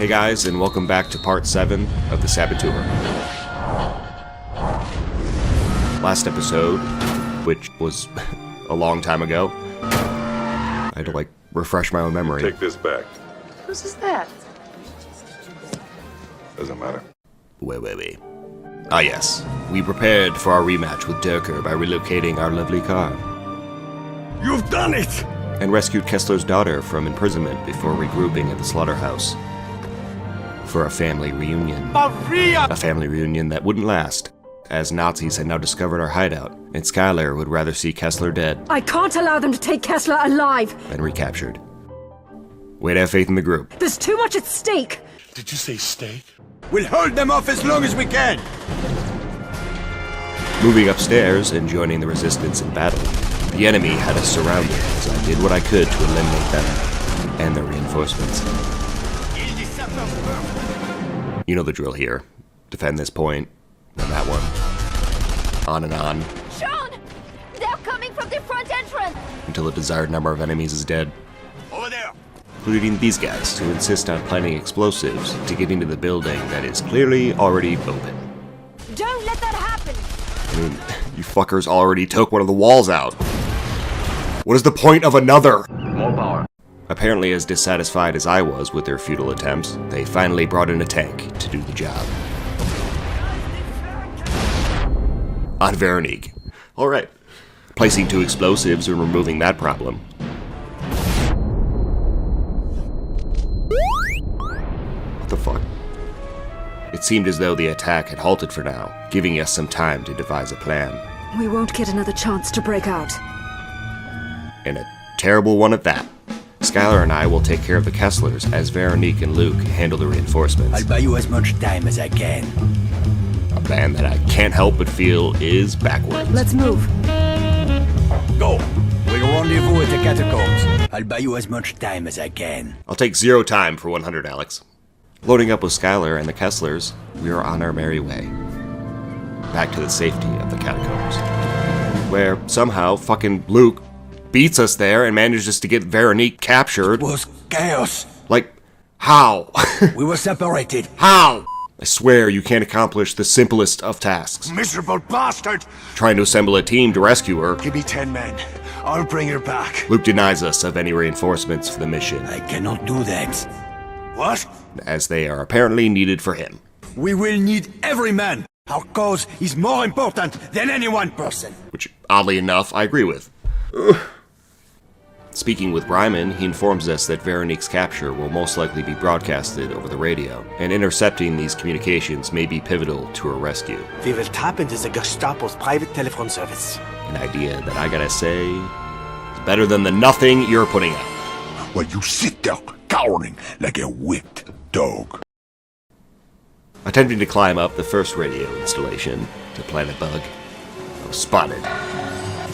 Hey guys, and welcome back to part 7 of the Saboteur. Last episode, which was a long time ago, I had to refresh my own memory. Take this back. Whose is that? Doesn't matter. Wait. Ah yes, we prepared for our rematch with Durker by relocating our lovely car. You've done it! And rescued Kessler's daughter from imprisonment before regrouping at the slaughterhouse. For a family reunion. Maria! A family reunion that wouldn't last, as Nazis had now discovered our hideout, and Skylar would rather see Kessler dead I can't allow them to take Kessler alive! than recaptured. Way to have faith in the group. There's too much at stake! Did you say steak? We'll hold them off as long as we can! Moving upstairs and joining the resistance in battle, the enemy had us surrounded, so I did what I could to eliminate them and their reinforcements. You know the drill here. Defend this point, then that one. On and on. Sean! They're coming from the front entrance! Until the desired number of enemies is dead. Over there! Including these guys, who insist on planting explosives to get into the building that is clearly already open. Don't let that happen! I mean, you fuckers already took one of the walls out. What is the point of another? More power. Apparently as dissatisfied as I was with their futile attempts, they finally brought in a tank to do the job. On Veronique. Alright. Placing 2 explosives and removing that problem. What the fuck? It seemed as though the attack had halted for now, giving us some time to devise a plan. We won't get another chance to break out. And a terrible one at that. Skylar and I will take care of the Kesslers as Veronique and Luke handle the reinforcements. I'll buy you as much time as I can. A plan that I can't help but feel is backwards. Let's move. Go! We'll rendezvous at the catacombs. I'll buy you as much time as I can. I'll take 0 time for 100, Alex. Loading up with Skylar and the Kesslers, we are on our merry way. Back to the safety of the catacombs. Where somehow fucking Luke beats us there and manages to get Veronique captured. It was chaos. How? We were separated. How? I swear you can't accomplish the simplest of tasks. Miserable bastard! Trying to assemble a team to rescue her. Give me 10 men. I'll bring her back. Luke denies us of any reinforcements for the mission, I cannot do that. What? as they are apparently needed for him. We will need every man. Our cause is more important than any one person. Which, oddly enough, I agree with. Ugh. Speaking with Bryman, he informs us that Veronique's capture will most likely be broadcasted over the radio, and intercepting these communications may be pivotal to her rescue. We will tap into the Gestapo's private telephone service. An idea that I gotta say is better than the nothing you're putting out. While you sit there, cowering like a whipped dog. Attempting to climb up the first radio installation to plant a bug, I was spotted,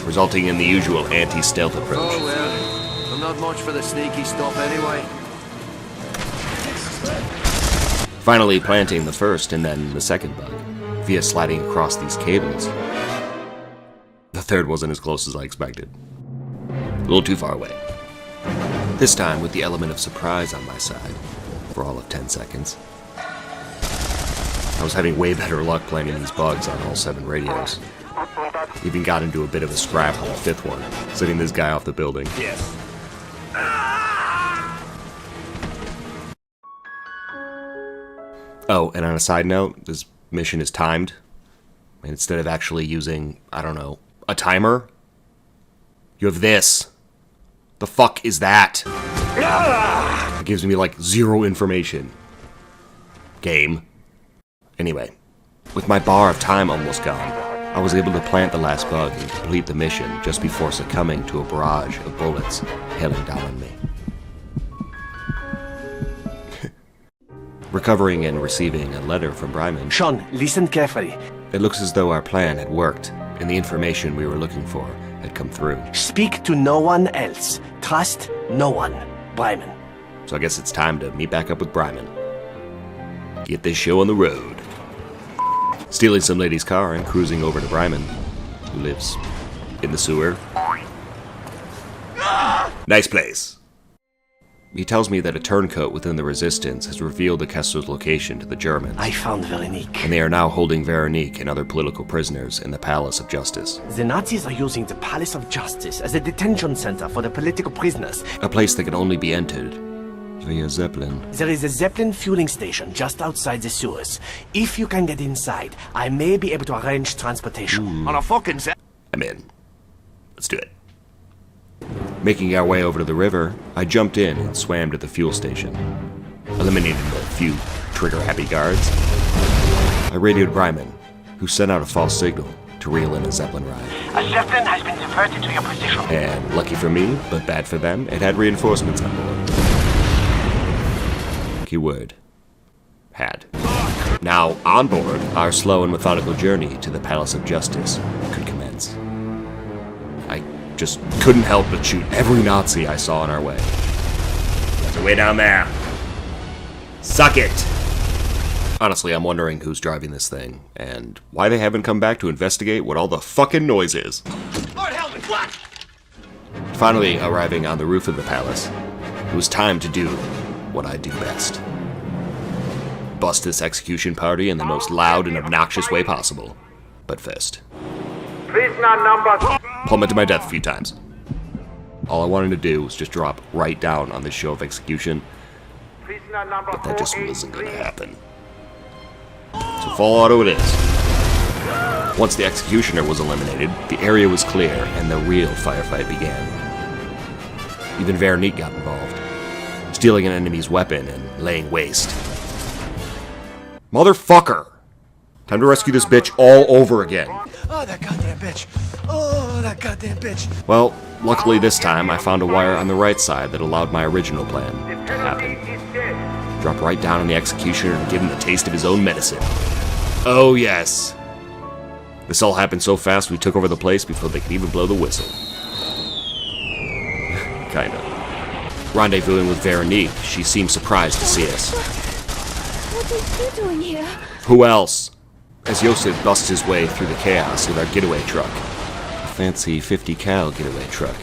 resulting in the usual anti-stealth approach. Oh well, I'm not much for the sneaky stuff anyway. Finally planting the first and then the second bug, via sliding across these cables. The third wasn't as close as I expected. A little too far away. This time with the element of surprise on my side, for all of 10 seconds. I was having way better luck planting these bugs on all 7 radios. Even got into a bit of a scrap on the 5th one, sending this guy off the building. Yes. Oh, and on a side note, this mission is timed. And instead of actually using, I don't know, a timer, you have this. The fuck is that? It gives me 0 information. Game. Anyway, with my bar of time almost gone, I was able to plant the last bug and complete the mission just before succumbing to a barrage of bullets hailing down on me. Recovering and receiving a letter from Bryman. Sean, listen carefully. It looks as though our plan had worked, and the information we were looking for had come through. Speak to no one else. Trust no one. Bryman. So I guess it's time to meet back up with Bryman. Get this show on the road. Stealing some lady's car and cruising over to Bryman, who lives in the sewer. Nice place. He tells me that a turncoat within the Resistance has revealed the Kessler's location to the Germans, I found Veronique. and they are now holding Veronique and other political prisoners in the Palace of Justice, The Nazis are using the Palace of Justice as a detention center for the political prisoners. a place that can only be entered via Zeppelin. There is a Zeppelin fueling station just outside the sewers. If you can get inside, I may be able to arrange transportation. On a fucking set. I'm in. Let's do it. Making our way over to the river, I jumped in and swam to the fuel station, eliminating a few trigger-happy guards. I radioed Bryman, who sent out a false signal to reel in a Zeppelin ride. A Zeppelin has been diverted to your position. And lucky for me, but bad for them, it had reinforcements on board. Keyword. Had. Now, on board, our slow and methodical journey to the Palace of Justice could commence. I just couldn't help but shoot every Nazi I saw on our way. There's a way down there. Suck it! Honestly, I'm wondering who's driving this thing, and why they haven't come back to investigate what all the fucking noise is. Lord help me, what? Finally arriving on the roof of the palace, it was time to do what I do best. Bust this execution party in the most loud and obnoxious way possible. But first, Prisoner number... plummet to my death a few times. All I wanted to do was just drop right down on this show of execution, Prisoner number but that just wasn't gonna happen. So full auto it is. Once the executioner was eliminated, the area was clear and the real firefight began. Even Veronique got involved, stealing an enemy's weapon and laying waste. Motherfucker! Time to rescue this bitch all over again. Oh, that goddamn bitch. Oh, that goddamn bitch. Well, luckily this time I found a wire on the right side that allowed my original plan to happen. Drop right down on the executioner and give him a taste of his own medicine. Oh yes! This all happened so fast we took over the place before they could even blow the whistle. Kinda. Rendezvousing with Veronique, she seemed surprised to see us. What are you doing here? Who else? As Yosef busts his way through the chaos with our getaway truck. A fancy 50 cal getaway truck.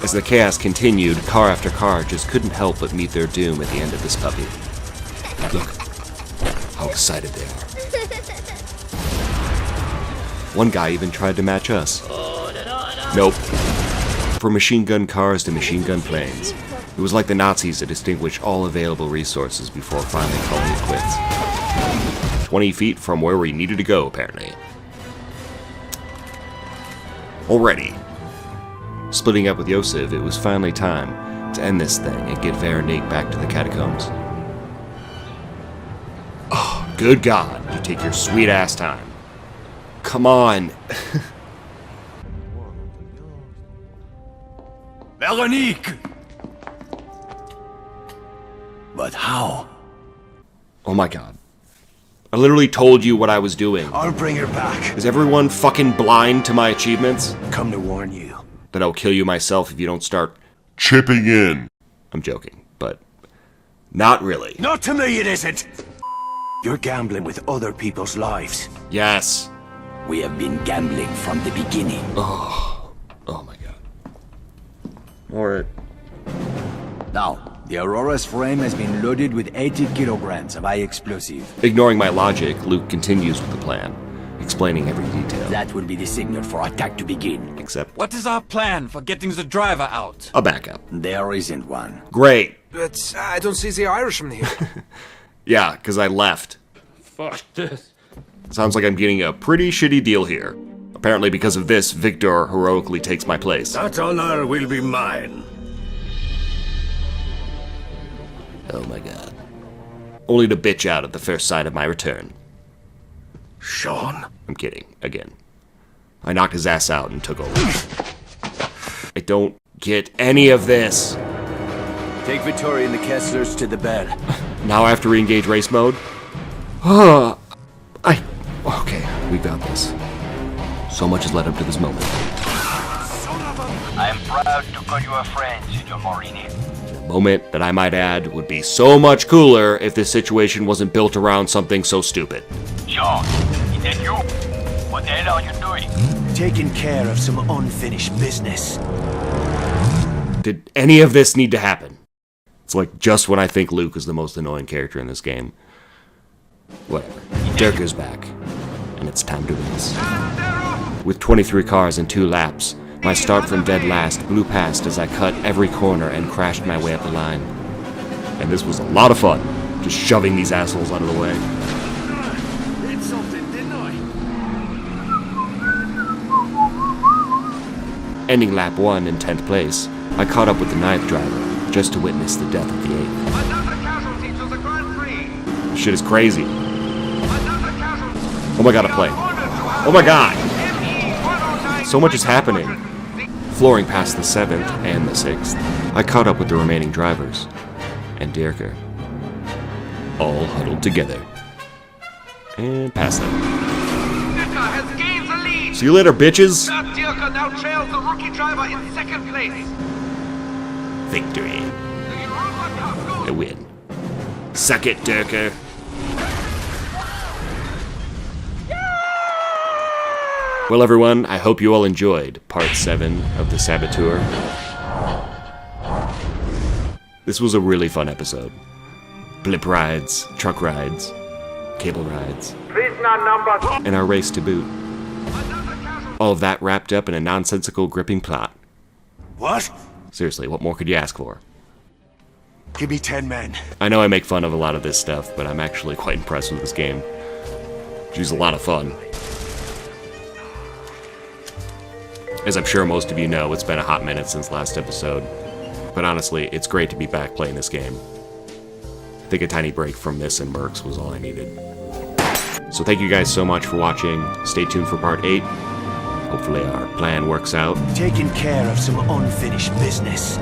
As the chaos continued, car after car just couldn't help but meet their doom at the end of this puppy. Look how excited they are. One guy even tried to match us. Nope. From machine gun cars to machine gun planes, it was like the Nazis that extinguished all available resources before finally calling it quits. 20 feet from where we needed to go, apparently. Already. Splitting up with Yosef, it was finally time to end this thing and get Veronique back to the catacombs. Oh, good God, you take your sweet ass time. Come on. Veronique! But how? Oh my God. I literally told you what I was doing. I'll bring her back. Is everyone fucking blind to my achievements? Come to warn you. That I'll kill you myself if you don't start Chipping in. I'm joking, but not really. Not to me, it isn't! You're gambling with other people's lives. Yes. We have been gambling from the beginning. Oh my God. Alright. Now, the Aurora's frame has been loaded with 80 kilograms of high explosive. Ignoring my logic, Luke continues with the plan, explaining every detail. That will be the signal for attack to begin. Except What is our plan for getting the driver out? a backup. There isn't one. Great. But I don't see the Irishman here. Yeah, because I left. Fuck this. Sounds like I'm getting a pretty shitty deal here. Apparently because of this, Victor heroically takes my place. That honor will be mine. Oh my God. Only to bitch out at the first sign of my return. Sean? I'm kidding, again. I knocked his ass out and took over. I don't get any of this. Take Vittoria and the Kesslers to the bed. Now I have to re-engage race mode? Okay, we got this. So much has led up to this moment. I am proud to call you a friend, Signor Morini. A moment that I might add would be so much cooler if this situation wasn't built around something so stupid. John, is that you? What the hell are you doing? Taking care of some unfinished business. Did any of this need to happen? It's like just when I think Luke is the most annoying character in this game. Whatever. Durka's back, and it's time to race. With 23 cars and 2 laps, my start from dead last blew past as I cut every corner and crashed my way up the line. And this was a lot of fun, just shoving these assholes out of the way. Did something, didn't I? Ending lap 1 in 10th place, I caught up with the 9th driver, just to witness the death of the 8th. Another casualty to the Grand Prix. Shit is crazy. Another casualty. Oh my god, a plane. Oh my god! So much is happening. Flooring past the 7th and the 6th, I caught up with the remaining drivers, and Dirka. All huddled together. And past them. Dirka has gained the lead. See you later, bitches! Dirka now trails the rookie driver in 2nd place. Victory. I win. Suck it, Dirka. Well, everyone, I hope you all enjoyed Part 7 of the Saboteur. This was a really fun episode. Blip rides, truck rides, cable rides, Prisoner number 2. and our race to boot. All of that wrapped up in a nonsensical, gripping plot. What? Seriously, what more could you ask for? Give me 10 men. I know I make fun of a lot of this stuff, but I'm actually quite impressed with this game. She's a lot of fun. As I'm sure most of you know, it's been a hot minute since last episode. But honestly, it's great to be back playing this game. I think a tiny break from this and Mercs was all I needed. So thank you guys so much for watching. Stay tuned for Part 8. Hopefully our plan works out. Taking care of some unfinished business.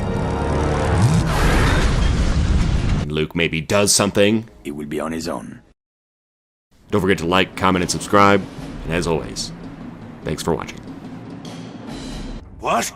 And Luke maybe does something. He will be on his own. Don't forget to like, comment, and subscribe. And as always, thanks for watching. What?